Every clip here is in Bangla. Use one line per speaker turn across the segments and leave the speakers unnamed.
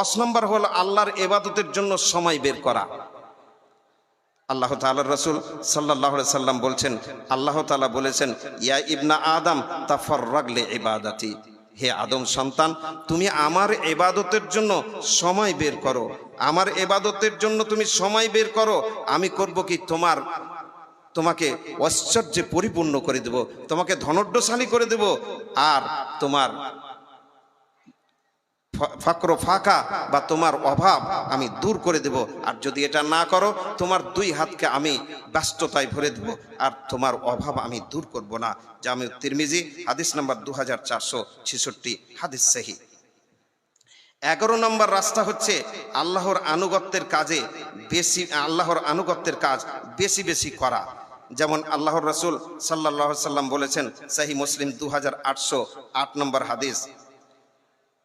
10 নম্বর হলো আল্লাহর ইবাদতের জন্য সময় বের করা। আল্লাহ তাআলার রাসূল সাল্লাল্লাহু আলাইহি সাল্লাম বলছেন, আল্লাহ তাআলা বলেছেন, ইয়া ইবনা আদম তাফাররাগ লি ইবাদাতি, হে আদম সন্তান, তুমি আমার ইবাদতের জন্য সময় বের করো। আমার ইবাদতের জন্য তুমি সময় বের করো, আমি করব কি তোমাকে ঐশ্বর্যে পরিপূর্ণ করে দেব, তোমাকে ধনঢ্যশালী করে দেব, আর তোমার ফাকর ফাঁকা বা তোমার অভাব আমি দূর করে দেব। আর যদি এটা না করো, তোমার 2 হাতকে আমি ব্যস্ততায় ভরে দেব, আর তোমার অভাব আমি দূর করব না। জামি তিরমিজি হাদিস নাম্বার 2466, হাদিস সহিহ। 11 নম্বর রাস্তা হচ্ছে আল্লাহর আনুগত্যের কাজ বেশি বেশি করা। যেমন আল্লাহর রাসূল সাল্লাল্লাহু আলাইহি সাল্লাম বলেছেন, সহিহ মুসলিম 2808 নম্বর হাদিস,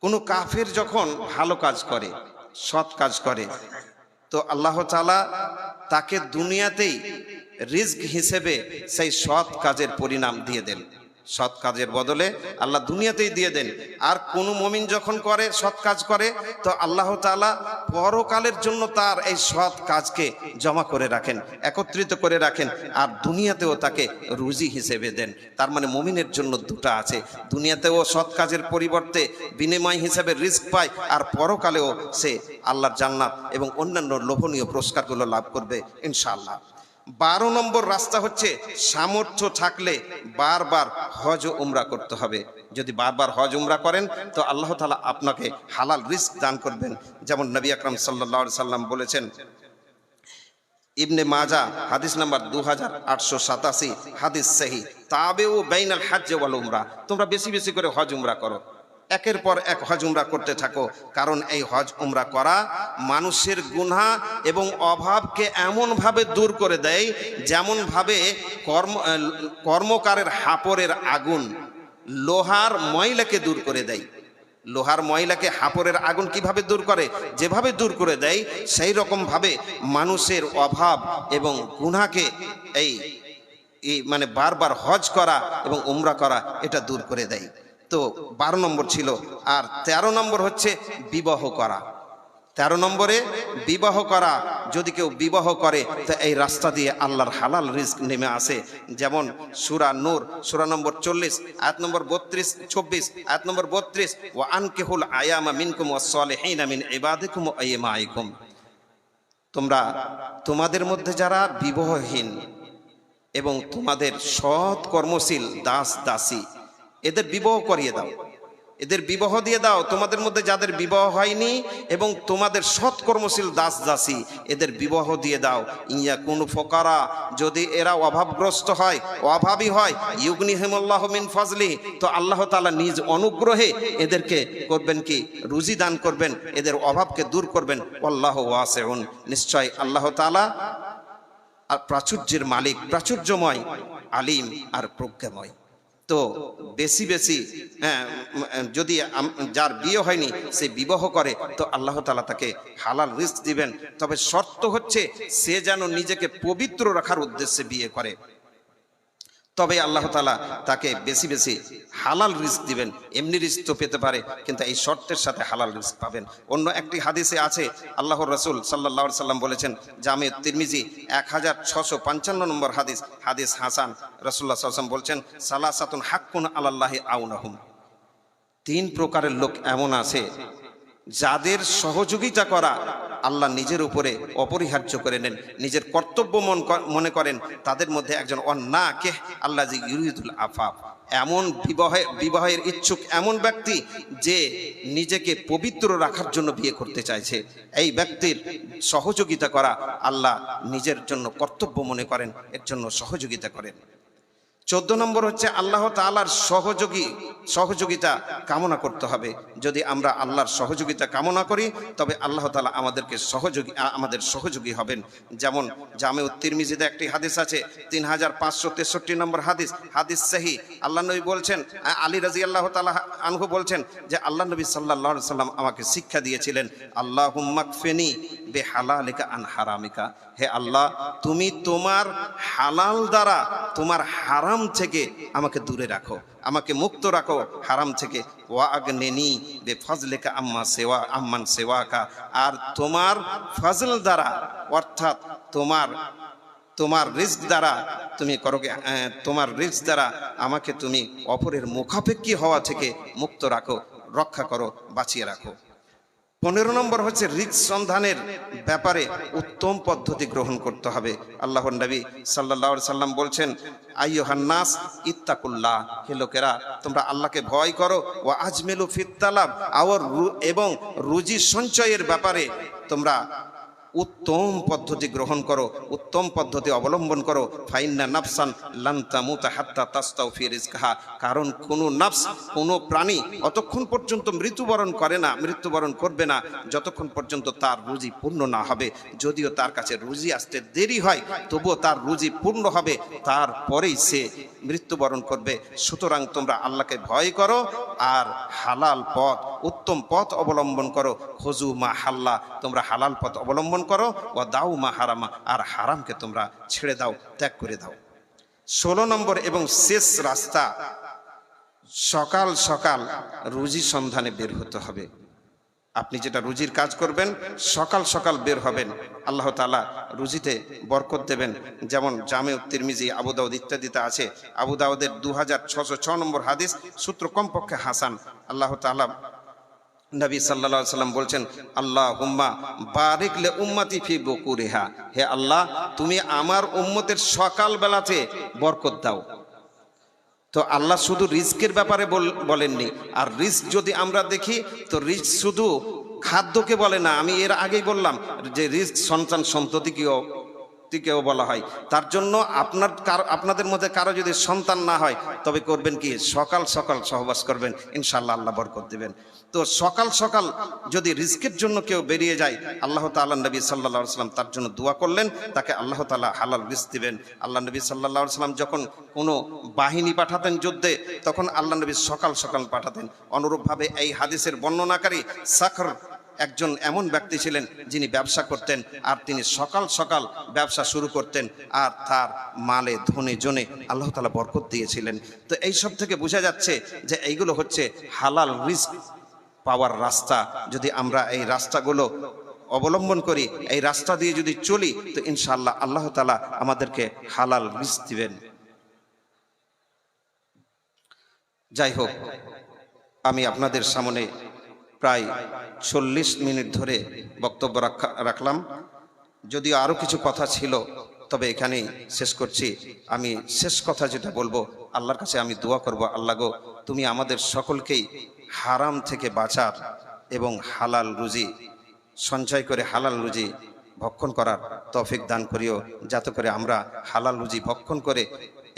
কোনো কাফির যখন ভালো কাজ করে, সৎ কাজ করে, তো আল্লাহ তাআলা তাকে দুনিয়াতেই রিজক হিসেবে সেই সৎ কাজের পরিণাম দিয়ে দেন। সৎ কাজের বদলে আল্লাহ দুনিয়াতেই দিয়ে দেন। আর কোন মুমিন যখন করে, সৎ কাজ করে, তো আল্লাহ তাআলা পরকালের জন্য তার এই সৎ কাজকে জমা করে রাখেন, একত্রিত করে রাখেন, আর দুনিয়াতেও তাকে রুজি হিসেবে দেন। তার মানে মুমিনের জন্য দুটো আছে, দুনিয়াতেও সৎ কাজের পরিবর্তে বিনিময় হিসেবে রিজক পায়, আর পরকালেও সে আল্লাহর জান্নাত এবং অন্যান্য লোভনীয় পুরস্কারগুলো লাভ করবে ইনশাআল্লাহ। 12 নম্বর রাস্তা হচ্ছে সামর্থ্য থাকলে বারবার হজ ও উমরা করতে হবে। যদি বারবার হজ উমরা করেন, তো আল্লাহ তাআলা আপনাকে হালাল রিজক দান করবেন। যেমন নবী আকরাম সাল্লাল্লাহু আলাইহি সাল্লাম বলেছেন, ইবনে মাজাহ হাদিস নাম্বার 2887, হাদিস সহিহ, তাবিউ বাইনাল হজ্জ ওয়াল উমরা, তোমরা বেশি বেশি করে হজ উমরা করো, একের পর এক হজ উমরা করতে থাকো। কারণ এই হজ উমরা করা মানুষের গুনাহ এবং অভাবকে এমনভাবে দূর করে দেয়, যেমনভাবে কর্মকারের হাপরের আগুন লোহার ময়লাকে দূর করে দেয়। লোহার ময়লাকে হাপরের আগুন কিভাবে দূর করে, যেভাবে দূর করে দেয়, সেই রকম ভাবে মানুষের অভাব এবং গুনাহকে এই মানে বারবার হজ করা এবং উমরা করা এটা দূর করে দেয়। তো 12 নম্বর ছিল। আর 13 নম্বর হচ্ছে বিবাহ করা। 13 নম্বরে বিবাহ করা, যদি কেউ বিবাহ করে, তো এই রাস্তা দিয়ে আল্লাহর হালাল রিজক নেমে আসে। যেমন সূরা নূর সূরা নম্বর 40 আয়াত নম্বর 24 আয়াত নম্বর 32, ওয়া আনকিহুল আয়ামা মিনকুম ওয়াস সালিহিনা মিন ইবাদিকুম ওয়া ইমাইকুম, তোমরা তোমাদের মধ্যে যারা বিবাহহীন এবং তোমাদের সৎ কর্মশীল দাস দাসী, এদের বিবাহ করিয়ে দাও, এদের বিবাহ দিয়ে দাও। তোমাদের মধ্যে যাদের বিবাহ হয়নি এবং তোমাদের সৎ কর্মশীল দাস দাসী, এদের বিবাহ দিয়ে দাও। ইয়া কোন ফোকারা, যদি এরা অভাবগ্রস্ত হয়, অভাবী হয়, ইউগনিহিমুল্লাহু মিন ফাজলি, তো আল্লাহ তাআলা নিজ অনুগ্রহে এদেরকে করবেন কি, রুজি দান করবেন, এদের অভাবকে দূর করবেন। আল্লাহু ওয়াসিউন, নিশ্চয় আল্লাহ তাআলা আর প্রাচুর্যের মালিক, প্রাচুর্যময়, আলিম আর প্রজ্ঞাময়। তো বেশি বেশি যদি যার বিয়ে হয়নি সে বিবাহ করে, তো আল্লাহ তাআলা তাকে হালাল রিজক দিবেন। তবে শর্ত হচ্ছে সে যেন নিজেকে পবিত্র রাখার উদ্দেশ্যে বিয়ে করে, তবে আল্লাহ তাআলা তাকে বেশি বেশি হালাল রিজক দিবেন। এমনি রিজক তো পেতে পারে, কিন্তু এই শর্তের সাথে হালাল রিজক পাবেন। অন্য একটি হাদিসে আছে, আল্লাহর রাসূল সাল্লাল্লাহু আলাইহি সাল্লাম বলেছেন, জামি তিরমিজি 1655 নম্বর হাদিস, হাদিস হাসান, রাসূলুল্লাহ সাল্লাল্লাহু আলাইহি ওয়াসাল্লাম বলছেন, সালাসাতুন হাক্কুন আলাল্লাহি আউনাহুম, 3 প্রকারের লোক এমন আছে যাদের সহযোগিতা করা আল্লাহ নিজের উপরে অপরিহার্য করে নেন, নিজের কর্তব্য মনে করেন। তাদের মধ্যে একজন অন্নাকিহ আল্লাযী ইউরিদুল আফাফ, এমন বিবাহের ইচ্ছুক এমন ব্যক্তি যে নিজেকে পবিত্র রাখার জন্য বিয়ে করতে চাইছে। এই ব্যক্তির সহযোগিতা করা আল্লাহ নিজের জন্য কর্তব্য মনে করেন, এর জন্য সহযোগিতা করেন। 14 নম্বর হচ্ছে আল্লাহ তাআলার সহযোগিতা কামনা করতে হবে। যদি আমরা আল্লাহর সহযোগিতা কামনা করি, তবে আল্লাহ তাআলা আমাদের সহযোগী হবেন। যেমন জামিউ তিরমিজিতে একটি হাদিস আছে, 3563 নম্বর হাদিস, হাদিস সহিহ। আল্লাহ নবী বলছেন, আলী রাদিয়াল্লাহু তাআলা আনহু বলছেন যে আল্লাহ নবী সাল্লাল্লাহু আলাইহি সাল্লাম আমাকে শিক্ষা দিয়েছিলেন, আল্লাহুম্মা কফিনি বিহালালিকা আন হারামিকা। হে আল্লাহ, তুমি তোমার হালাল দ্বারা তোমার হারাম থেকে আমাকে দূরে রাখো, আমাকে মুক্ত রাখো হারাম থেকে। ওয়া আগনিনি বিফজলিকা আম্মান সেওয়াকা। আর তোমার ফজল দ্বারা, অর্থাৎ তোমার রিজক দ্বারা তুমি করো, তোমার রিজক দ্বারা আমাকে তুমি অপরের মুখাপেক্ষী হওয়া থেকে মুক্ত রাখো, রক্ষা করো, বাঁচিয়ে রাখো। 15 নম্বর হচ্ছে রিজক সন্ধানের ব্যাপারে উত্তম পদ্ধতি গ্রহণ করতে হবে। আল্লাহর নবী সাল্লাল্লাহু আলাইহি সাল্লাম বলছেন, আইয়ুহান নাস ইত্তাকুল্লাহ, হে লোকেরা তোমরা আল্লাহকে ভয় করো। ওয়া আজমিলু ফিত তালাব, এবং রুজি সঞ্চয়ের ব্যাপারে তোমরা উত্তম পদ্ধতি গ্রহণ করো, উত্তম পদ্ধতি অবলম্বন করো। ফাইন্না নাফসান লান তামুতা হাত্তা তাস্তাওফি রিজকাহা, কারণ কোনো নাফস, কোনো প্রাণী অতক্ষণ পর্যন্ত মৃত্যুবরণ করবে না যতক্ষণ পর্যন্ত তার রুজি পূর্ণ না হবে। যদিও তার কাছে রুজি আসতে দেরি হয়, তবুও তার রুজি পূর্ণ হবে, তারপরেই সে মৃত্যুবরণ করবে। সুতরাং তোমরা আল্লাহকে ভয় করো আর হালাল পথ, উত্তম পথ অবলম্বন করো। খুজু মা হাল্লা, তোমরা হালাল পথ অবলম্বন করো। ও দাউ মা হারামা, আর হারামকে তোমরা ছেড়ে দাও, ত্যাগ করে দাও। 16 নম্বর এবং শেষ রাস্তা, সকাল সকাল রুজি সন্ধানে বের হতে হবে। আপনি যেটা রুজির কাজ করবেন, সকাল সকাল বের হবেন, আল্লাহ তাআলা রুজিতে বরকত দেবেন। যেমন জামে তিরমিজি, আবু দাউদ ইত্যাদিতে আছে। আবু দাউদের 2606 নম্বর হাদিস, সূত্র কমপক্ষে হাসান। আল্লাহ তাআলা, নবী সাল্লাল্লাহু আলাইহি সাল্লাম বলছেন, আল্লাহুম্মা বারিক লি উম্মতি ফি বুকুরিহা, হে আল্লাহ তুমি আমার উম্মতের সকাল বেলাতে বরকত দাও। তো আল্লাহ শুধু রিজকের ব্যাপারে বলেননি। আর রিজক যদি আমরা দেখি, তো রিজক শুধু খাদ্যকে বলে না। আমি এর আগেই বললাম যে রিজক সন্তান সন্ততিকেও বলা হয়। তার জন্য আপনাদের মধ্যে কারো যদি সন্তান না হয়, তবে করবেন কি, সকাল সকাল সহবাস করবেন, ইনশাআল্লাহ আল্লাহ বরকত দিবেন। তো সকাল সকাল যদি রিজকের জন্য কেউ বেরিয়ে যায়, আল্লাহ তাআলা, নবী সাল্লাল্লাহু আলাইহি সাল্লাম তার জন্য দোয়া করলেন, তাকে আল্লাহ তাআলা হালাল রিজক দিবেন। আল্লাহ নবী সাল্লাল্লাহু আলাইহি সাল্লাম যখন কোনো বাহিনী পাঠাতেন যুদ্ধে, তখন আল্লাহ নবী সকাল সকাল পাঠাতেন। অনুরূপভাবে এই হাদিসের বর্ণনাকারী সাখর একজন এমন ব্যক্তি ছিলেন যিনি ব্যবসা করতেন, আর তিনি সকাল সকাল ব্যবসা শুরু করতেন, আর তার মালে ধনে জনে আল্লাহ তাআলা বরকত দিয়েছিলেন। তো এই সব থেকে বোঝা যাচ্ছে যে এইগুলো হচ্ছে হালাল রিজক পাওয়ার রাস্তা। যদি আমরা এই রাস্তাগুলো অবলম্বন করি, এই রাস্তা দিয়ে যদি চলি, তো ইনশাআল্লাহ আল্লাহ তাআলা আমাদেরকে হালাল রিজক দিবেন। যাই হোক, আমি আপনাদের সামনে প্রায় 40 মিনিট ধরে বক্তব্য রাখলাম। যদিও আরো কিছু কথা ছিল, তবে এখানেই শেষ করছি। আমি শেষ কথা যেটা বলবো, আল্লাহর কাছে আমি দোয়া করব, আল্লাহ গো তুমি আমাদের সকলকেই হারাম থেকে বাঁচার এবং হালাল রুজি সঞ্চয় করে হালাল রুজি ভক্ষণ করার তৌফিক দান করিও, যাতে করে আমরা হালাল রুজি ভক্ষণ করে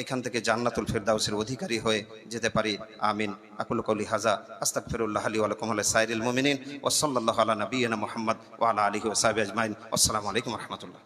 এখান থেকে জান্নাতুল ফেরদাউসের অধিকারী হয়ে যেতে পারি। আমিন। আকুলু কওলি হাযা আস্তাগফিরুল্লাহ লি ওয়া লাকুম ওয়া লিসাইরিল মুমিনিন ওয়া সাল্লাল্লাহু আলা নাবিয়িনা মুহাম্মদ ওয়া আলা আলিহি ওয়া সাহবিহি আজমাইন। আসসালামু আলাইকুম ওয়া রাহমাতুল্লাহ।